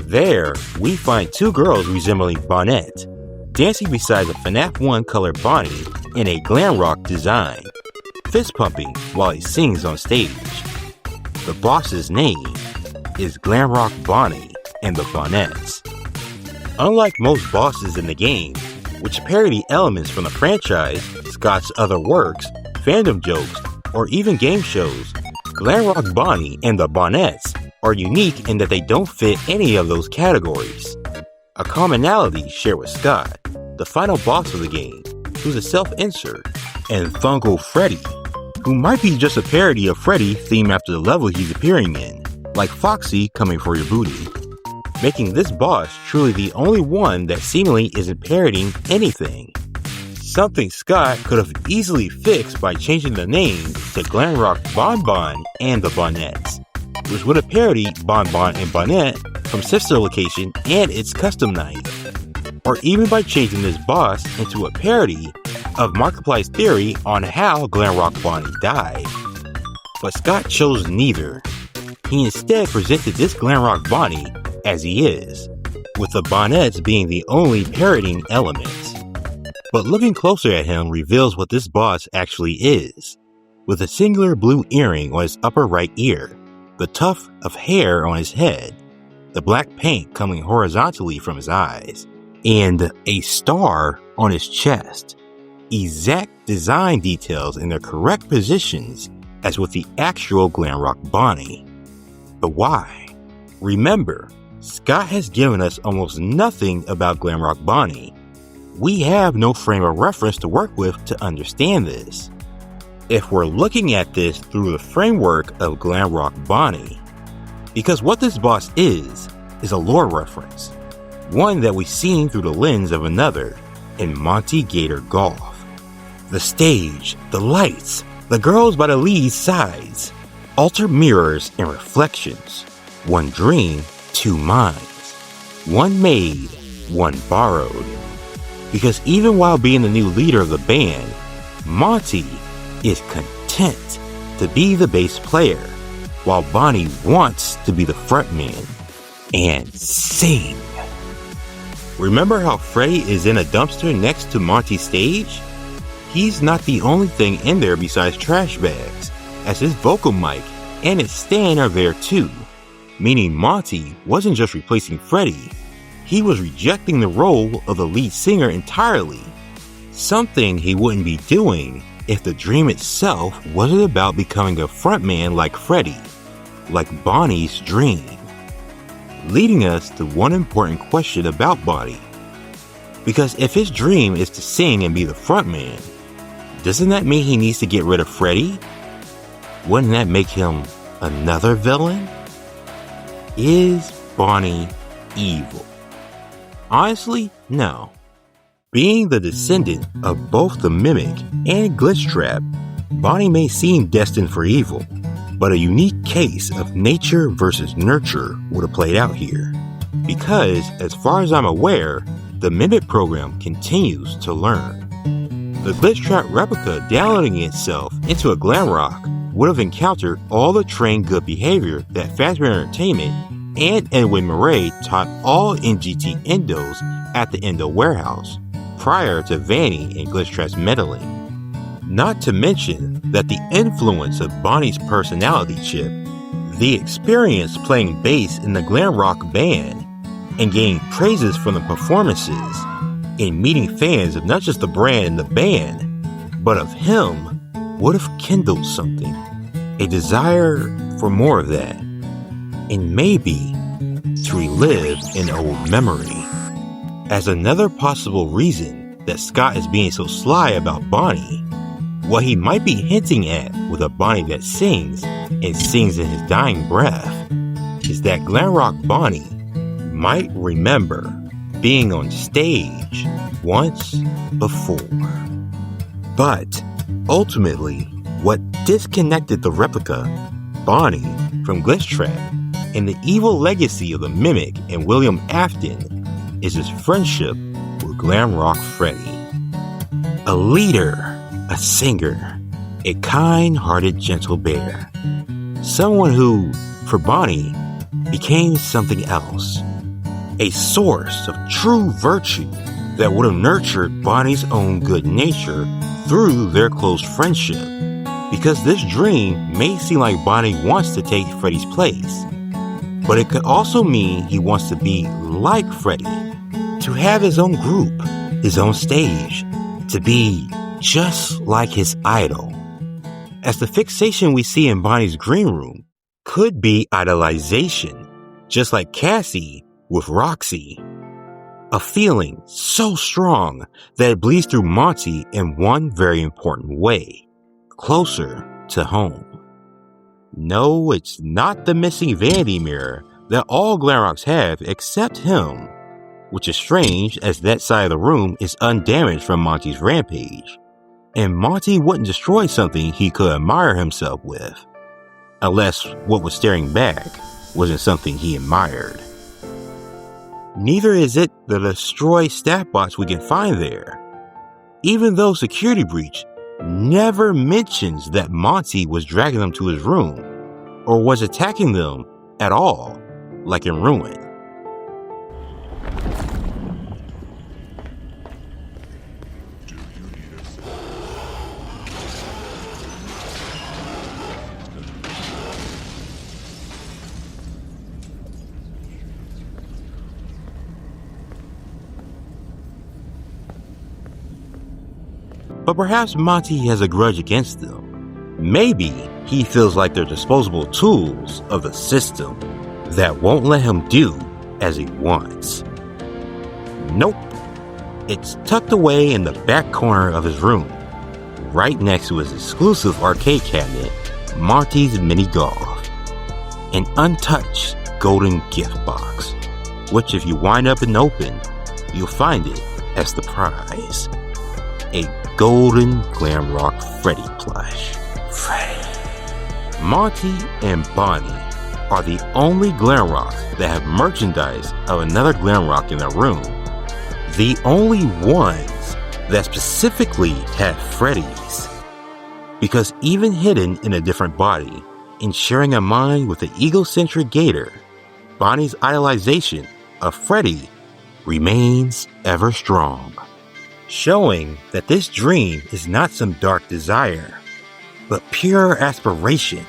There, we find two girls resembling Bonnet, dancing beside the FNaF 1 colored Bonnie in a glam rock design, fist pumping while he sings on stage. The boss's name is Glam Rock Bonnie and the Bonnettes. Unlike most bosses in the game, which parody elements from the franchise, Scott's other works, fandom jokes, or even game shows, Glam Rock Bonnie and the Bonnettes are unique in that they don't fit any of those categories. A commonality shared with Scott, the final boss of the game, who's a self-insert, and Fungal Freddy, who might be just a parody of Freddy themed after the level he's appearing in, like Foxy coming for your booty, making this boss truly the only one that seemingly isn't parodying anything. Something Scott could have easily fixed by changing the name to Glam Rock Bonbon and the Bonnettes, which would have parodied Bonbon and Bonnet from Sister Location and its custom night, or even by changing this boss into a parody of Markiplier's theory on how Glam Rock Bonnie died. But Scott chose neither. He instead presented this Glam Rock Bonnie as he is, with the Bonnettes being the only parodying elements. But looking closer at him reveals what this boss actually is, with a singular blue earring on his upper right ear, the tuft of hair on his head, the black paint coming horizontally from his eyes, and a star on his chest. Exact design details in their correct positions as with the actual Glam Rock Bonnie. But why? Remember, Scott has given us almost nothing about Glam Rock Bonnie. We have no frame of reference to work with to understand this. If we're looking at this through the framework of Glam Rock Bonnie, because what this boss is a lore reference, one that we've seen through the lens of another in Monty Gator Golf. The stage, the lights, the girls by the lead's sides, altered mirrors and reflections, one dream, two minds, one made, one borrowed. Because even while being the new leader of the band, Monty is content to be the bass player, while Bonnie wants to be the frontman and sing. Remember how Freddy is in a dumpster next to Monty's stage? He's not the only thing in there besides trash bags, as his vocal mic and his stand are there too, meaning Monty wasn't just replacing Freddy, he was rejecting the role of the lead singer entirely, something he wouldn't be doing if the dream itself wasn't about becoming a frontman like Freddy, like Bonnie's dream. Leading us to one important question about Bonnie. Because if his dream is to sing and be the frontman, doesn't that mean he needs to get rid of Freddy? Wouldn't that make him another villain? Is Bonnie evil? Honestly, no. Being the descendant of both the Mimic and Glitchtrap, Bonnie may seem destined for evil, but a unique case of nature versus nurture would have played out here. Because, as far as I'm aware, the Mimic program continues to learn. The Glitchtrap replica downloading itself into a glam rock would have encountered all the trained good behavior that Fazbear Entertainment and Edwin Murray taught all NGT Endos at the Endo warehouse, prior to Vanny and Glitchtrap's meddling. Not to mention that the influence of Bonnie's personality chip, the experience playing bass in the glam rock band, and gaining praises from the performances, and meeting fans of not just the brand and the band, but of him would have kindled something, a desire for more of that, and maybe to relive an old memory. As another possible reason that Scott is being so sly about Bonnie, what he might be hinting at with a Bonnie that sings and sings in his dying breath is that Glamrock Bonnie might remember being on stage once before. But ultimately, what disconnected the replica, Bonnie, from Glitchtrap and the evil legacy of the Mimic and William Afton is his friendship with Glamrock Freddy. A leader, a singer, a kind-hearted gentle bear. Someone who, for Bonnie, became something else. A source of true virtue that would have nurtured Bonnie's own good nature through their close friendship. Because this dream may seem like Bonnie wants to take Freddy's place, but it could also mean he wants to be like Freddy, to have his own group, his own stage, to be just like his idol. As the fixation we see in Bonnie's green room could be idolization, just like Cassie with Roxy. A feeling so strong that it bleeds through Monty in one very important way, closer to home. No, it's not the missing vanity mirror that all Glamrocks have except him, which is strange as that side of the room is undamaged from Monty's rampage, and Monty wouldn't destroy something he could admire himself with, unless what was staring back wasn't something he admired. Neither is it the destroyed staff box we can find there, even though Security Breach never mentions that Monty was dragging them to his room, or was attacking them at all, like in Ruin. But perhaps Monty has a grudge against them. Maybe he feels like they're disposable tools of the system that won't let him do as he wants. Nope. It's tucked away in the back corner of his room, right next to his exclusive arcade cabinet, Monty's Mini Golf. An untouched golden gift box, which if you wind up and open, you'll find it as the prize. A golden Glamrock Freddy plush. Freddy. Monty and Bonnie are the only Glamrocks that have merchandise of another Glamrock in their room. The only ones that specifically have Freddy's. Because even hidden in a different body and sharing a mind with the egocentric Gator, Bonnie's idolization of Freddy remains ever strong. Showing that this dream is not some dark desire, but pure aspiration,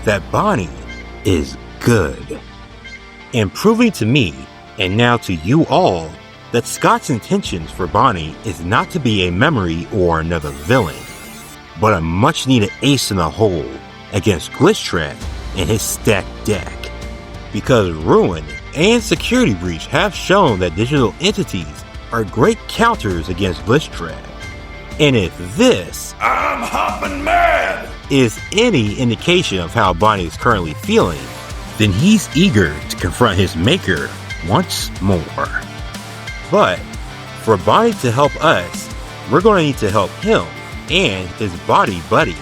that Bonnie is good. And proving to me, and now to you all, that Scott's intentions for Bonnie is not to be a memory or another villain, but a much needed ace in the hole against Glitchtrap and his stacked deck. Because Ruin and Security Breach have shown that digital entities are great counters against Glitchtrap. And if this I'm hopping mad is any indication of how Bonnie is currently feeling, then he's eager to confront his maker once more. But for Bonnie to help us, we're going to need to help him and his body buddy,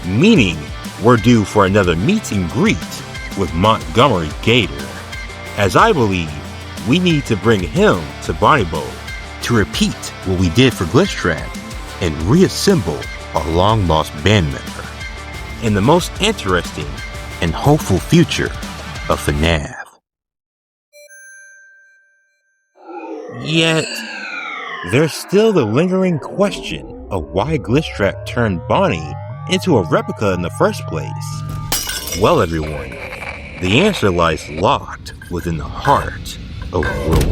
meaning we're due for another meet and greet with Montgomery Gator, as I believe we need to bring him to Bonnie Bowl to repeat what we did for Glitchtrap and reassemble a long-lost band member in the most interesting and hopeful future of FNaF. Yet, there's still the lingering question of why Glitchtrap turned Bonnie into a replica in the first place. Well, everyone, the answer lies locked within the heart of Ruin.